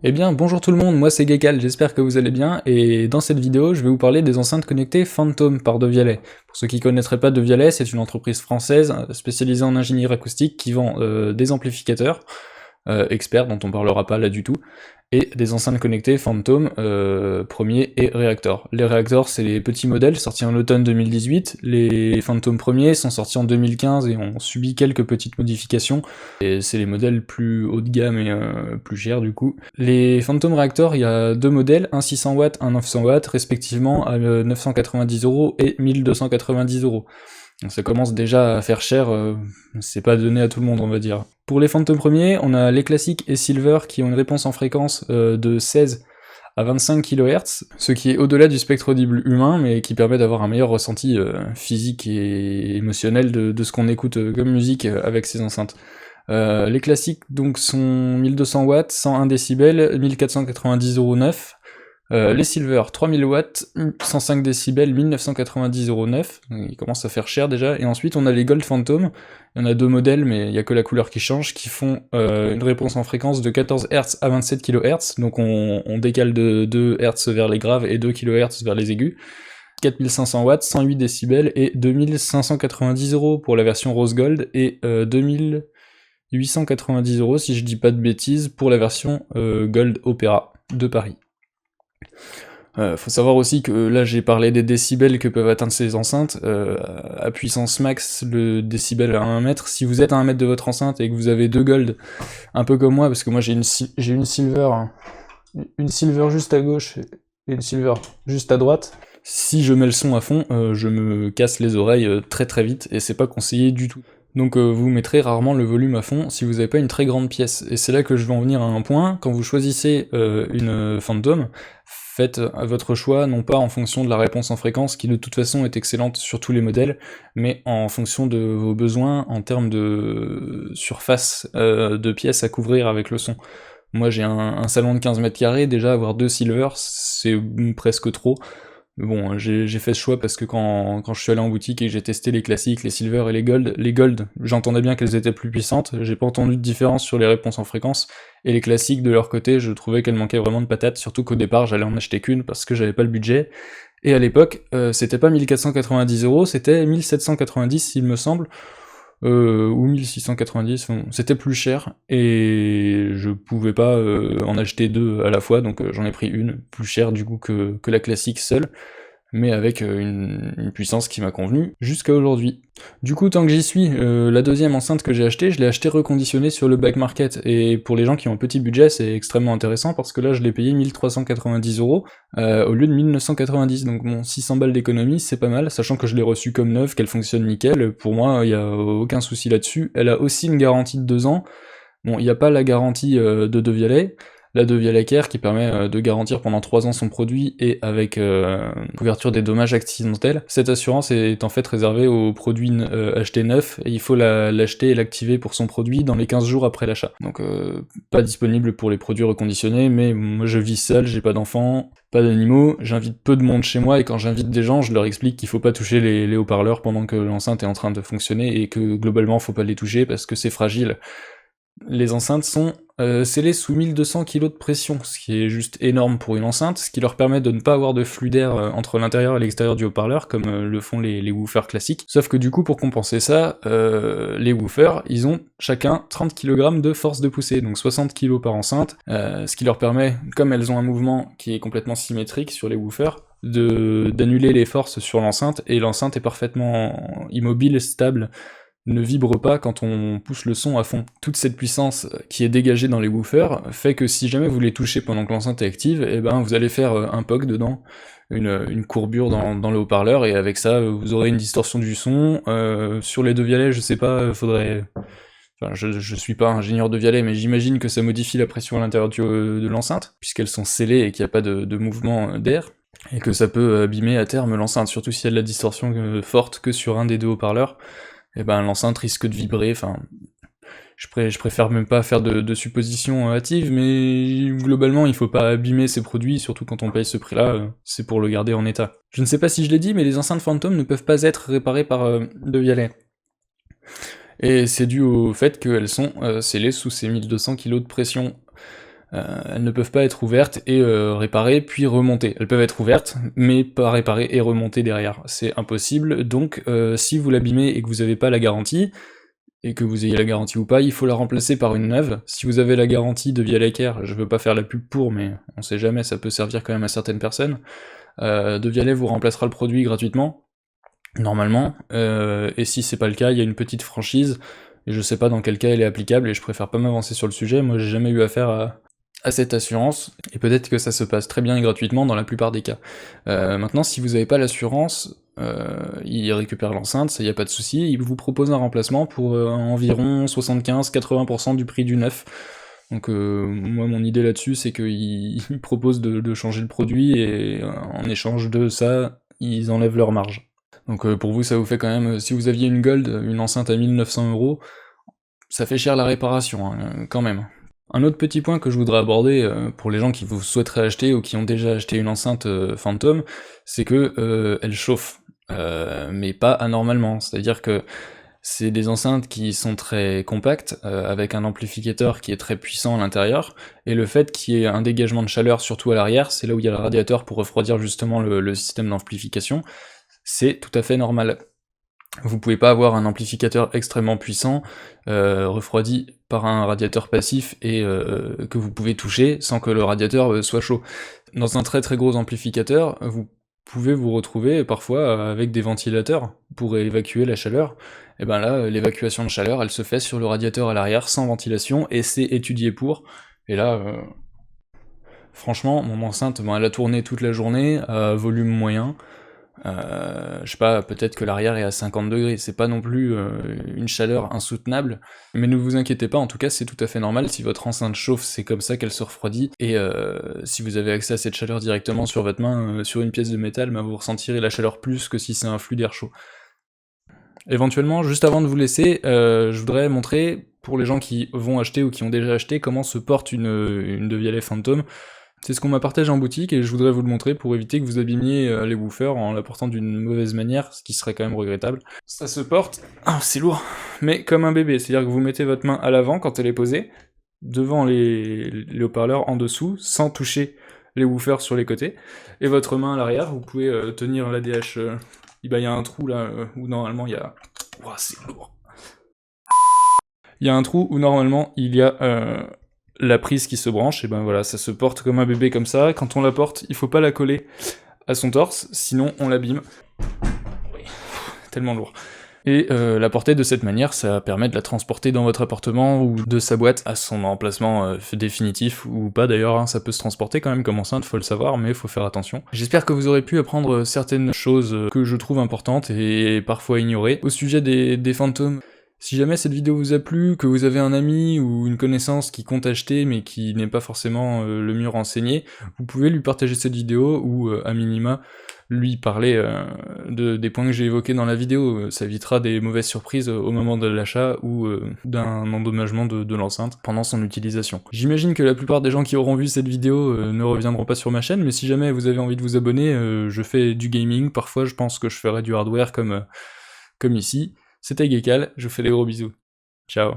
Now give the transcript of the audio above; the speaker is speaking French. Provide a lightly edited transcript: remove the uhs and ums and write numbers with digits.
Eh bien, bonjour tout le monde, moi c'est Gekal, j'espère que vous allez bien, et dans cette vidéo, je vais vous parler des enceintes connectées Phantom par Devialet. Pour ceux qui connaîtraient pas Devialet, c'est une entreprise française spécialisée en ingénierie acoustique qui vend des amplificateurs, experts dont on parlera pas là du tout, et des enceintes connectées Phantom, premier et Reactor. Les Reactor, c'est les petits modèles sortis en automne 2018, les Phantom premiers sont sortis en 2015 et ont subi quelques petites modifications, et c'est les modèles plus haut de gamme et plus chers du coup. Les Phantom Reactor, il y a deux modèles, un 600 watts, un 900 watts, respectivement à 990€ et 1290€. Donc ça commence déjà à faire cher, c'est pas donné à tout le monde on va dire. Pour les Phantom premiers, on a les classiques et Silver qui ont une réponse en fréquence de 16 à 25 kHz, ce qui est au-delà du spectre audible humain, mais qui permet d'avoir un meilleur ressenti physique et émotionnel de ce qu'on écoute comme musique avec ces enceintes. Les classiques donc sont 1200 watts, 101 décibels, 1490,9€. Les Silver, 3000 watts, 105 décibels, 1990,9€, il commence à faire cher déjà, et ensuite on a les Gold Phantom, il y en a deux modèles, mais il n'y a que la couleur qui change, qui font une réponse en fréquence de 14 Hz à 27 kHz, donc on décale de 2 Hz vers les graves et 2 kHz vers les aigus. 4500 watts, 108 décibels, et 2590€ pour la version Rose Gold, et 2890€ si je dis pas de bêtises, pour la version Gold Opera de Paris. Faut savoir aussi que là j'ai parlé des décibels que peuvent atteindre ces enceintes, à puissance max, le décibel à 1 mètre, si vous êtes à 1 mètre de votre enceinte et que vous avez deux gold, un peu comme moi, parce que moi j'ai une silver, une silver juste à gauche et une silver juste à droite, si je mets le son à fond, je me casse les oreilles très très vite, et c'est pas conseillé du tout. Donc vous mettrez rarement le volume à fond si vous n'avez pas une très grande pièce. Et c'est là que je vais en venir à un point, quand vous choisissez une Phantom, faites votre choix non pas en fonction de la réponse en fréquence, qui de toute façon est excellente sur tous les modèles, mais en fonction de vos besoins en termes de surface de pièces à couvrir avec le son. Moi j'ai un salon de 15 mètres carrés, déjà avoir deux Silver, c'est presque trop. Mais bon, j'ai fait ce choix parce que quand je suis allé en boutique et que j'ai testé les classiques, les silver et les gold, j'entendais bien qu'elles étaient plus puissantes, j'ai pas entendu de différence sur les réponses en fréquence, et les classiques de leur côté, je trouvais qu'elles manquaient vraiment de patates, surtout qu'au départ j'allais en acheter qu'une parce que j'avais pas le budget, et à l'époque, c'était pas 1490€, c'était 1790 il me semble, ou 1690, bon, c'était plus cher, et je pouvais pas en acheter deux à la fois, donc j'en ai pris une, plus chère du coup que la classique seule, mais avec une puissance qui m'a convenu jusqu'à aujourd'hui. Du coup, tant que j'y suis, la deuxième enceinte que j'ai achetée, je l'ai achetée reconditionnée sur le back market, et pour les gens qui ont un petit budget, c'est extrêmement intéressant, parce que là, je l'ai payé 1390€ au lieu de 1990, donc bon, 600 balles d'économie, c'est pas mal, sachant que je l'ai reçue comme neuve, qu'elle fonctionne nickel, pour moi, il y a aucun souci là-dessus. Elle a aussi une garantie de 2 ans, bon, il n'y a pas la garantie de Devialet, la Devialet Care qui permet de garantir pendant 3 ans son produit, et avec couverture des dommages accidentels. Cette assurance est en fait réservée aux produits achetés neufs, et il faut l'acheter et l'activer pour son produit dans les 15 jours après l'achat. Donc pas disponible pour les produits reconditionnés, mais moi je vis seul, j'ai pas d'enfants, pas d'animaux, j'invite peu de monde chez moi, et quand j'invite des gens, je leur explique qu'il faut pas toucher les haut-parleurs pendant que l'enceinte est en train de fonctionner, et que globalement faut pas les toucher parce que c'est fragile. Les enceintes sont scellées sous 1200 kg de pression, ce qui est juste énorme pour une enceinte, ce qui leur permet de ne pas avoir de flux d'air entre l'intérieur et l'extérieur du haut-parleur, comme le font les woofers classiques. Sauf que du coup, pour compenser ça, les woofers, ils ont chacun 30 kg de force de poussée, donc 60 kg par enceinte, ce qui leur permet, comme elles ont un mouvement qui est complètement symétrique sur les woofers, d'annuler les forces sur l'enceinte, et l'enceinte est parfaitement immobile, stable, ne vibre pas quand on pousse le son à fond. Toute cette puissance qui est dégagée dans les woofers fait que si jamais vous les touchez pendant que l'enceinte est active, et ben vous allez faire un POG dedans, une courbure dans le haut-parleur, et avec ça vous aurez une distorsion du son. Sur les Devialet, je sais pas, faudrait... Enfin, je suis pas ingénieur Devialet, mais j'imagine que ça modifie la pression à l'intérieur de l'enceinte, puisqu'elles sont scellées et qu'il n'y a pas de mouvement d'air, et que ça peut abîmer à terme l'enceinte, surtout s'il y a de la distorsion forte que sur un des deux haut-parleurs. Et ben l'enceinte risque de vibrer, enfin... Je préfère même pas faire de suppositions hâtives, mais globalement il faut pas abîmer ces produits, surtout quand on paye ce prix-là, c'est pour le garder en état. Je ne sais pas si je l'ai dit, mais les enceintes Phantom ne peuvent pas être réparées par Devialet. Et c'est dû au fait qu'elles sont scellées sous ces 1200 kg de pression. elles ne peuvent pas être ouvertes et réparées puis remontées. Elles peuvent être ouvertes, mais pas réparées et remontées derrière. C'est impossible, donc si vous l'abîmez et que vous n'avez pas la garantie, et que vous ayez la garantie ou pas, il faut la remplacer par une neuve. Si vous avez la garantie de Via Laquaire, je veux pas faire la pub pour, mais on sait jamais, ça peut servir quand même à certaines personnes, de Vialet vous remplacera le produit gratuitement, normalement, et si c'est pas le cas, il y a une petite franchise, et je sais pas dans quel cas elle est applicable, et je préfère pas m'avancer sur le sujet, moi j'ai jamais eu affaire à cette assurance, et peut-être que ça se passe très bien et gratuitement dans la plupart des cas. Maintenant, si vous avez pas l'assurance, il récupère l'enceinte, ça y a pas de souci, il vous propose un remplacement pour environ 75-80% du prix du neuf. Donc moi mon idée là-dessus c'est qu'il propose de changer le produit et en échange de ça, ils enlèvent leur marge. Donc pour vous ça vous fait quand même, si vous aviez une Gold, une enceinte à 1900€, ça fait cher la réparation, hein, quand même. Un autre petit point que je voudrais aborder pour les gens qui vous souhaiteraient acheter ou qui ont déjà acheté une enceinte Phantom, c'est que elle chauffe, mais pas anormalement, c'est-à-dire que c'est des enceintes qui sont très compactes, avec un amplificateur qui est très puissant à l'intérieur, et le fait qu'il y ait un dégagement de chaleur, surtout à l'arrière, c'est là où il y a le radiateur pour refroidir justement le système d'amplification, c'est tout à fait normal. Vous pouvez pas avoir un amplificateur extrêmement puissant, refroidi par un radiateur passif et que vous pouvez toucher sans que le radiateur soit chaud. Dans un très très gros amplificateur, vous pouvez vous retrouver parfois avec des ventilateurs pour évacuer la chaleur. Et ben là, l'évacuation de chaleur, elle se fait sur le radiateur à l'arrière sans ventilation et c'est étudié pour. Et là, franchement, mon enceinte, bon, elle a tourné toute la journée à volume moyen. Je sais pas, peut-être que l'arrière est à 50 degrés, c'est pas non plus une chaleur insoutenable, mais ne vous inquiétez pas, en tout cas c'est tout à fait normal, si votre enceinte chauffe, c'est comme ça qu'elle se refroidit, et si vous avez accès à cette chaleur directement sur votre main, sur une pièce de métal, bah, vous ressentirez la chaleur plus que si c'est un flux d'air chaud. Éventuellement, juste avant de vous laisser, je voudrais montrer, pour les gens qui vont acheter ou qui ont déjà acheté, comment se porte une Devialet Phantom. C'est ce qu'on m'a partagé en boutique et je voudrais vous le montrer pour éviter que vous abîmiez les woofers en la portant d'une mauvaise manière, ce qui serait quand même regrettable. Ça se porte, c'est lourd, mais comme un bébé, c'est-à-dire que vous mettez votre main à l'avant quand elle est posée, devant les haut-parleurs en dessous, sans toucher les woofers sur les côtés, et votre main à l'arrière, vous pouvez tenir l'ADH, il y a un trou là où normalement il y a... Ouah, c'est lourd. Il y a un trou où normalement il y a... la prise qui se branche, et ben voilà, ça se porte comme un bébé comme ça. Quand on la porte, il faut pas la coller à son torse, sinon on l'abîme. Oui, tellement lourd. Et la porter de cette manière, ça permet de la transporter dans votre appartement ou de sa boîte à son emplacement définitif, ou pas d'ailleurs, hein, ça peut se transporter quand même comme enceinte, faut le savoir, mais faut faire attention. J'espère que vous aurez pu apprendre certaines choses que je trouve importantes et parfois ignorées. Au sujet des fantômes, si jamais cette vidéo vous a plu, que vous avez un ami ou une connaissance qui compte acheter mais qui n'est pas forcément le mieux renseigné, vous pouvez lui partager cette vidéo ou à minima lui parler des points que j'ai évoqués dans la vidéo. Ça évitera des mauvaises surprises au moment de l'achat ou d'un endommagement de l'enceinte pendant son utilisation. J'imagine que la plupart des gens qui auront vu cette vidéo ne reviendront pas sur ma chaîne, mais si jamais vous avez envie de vous abonner, je fais du gaming, parfois je pense que je ferai du hardware comme ici. C'était Gekal, je vous fais des gros bisous. Ciao.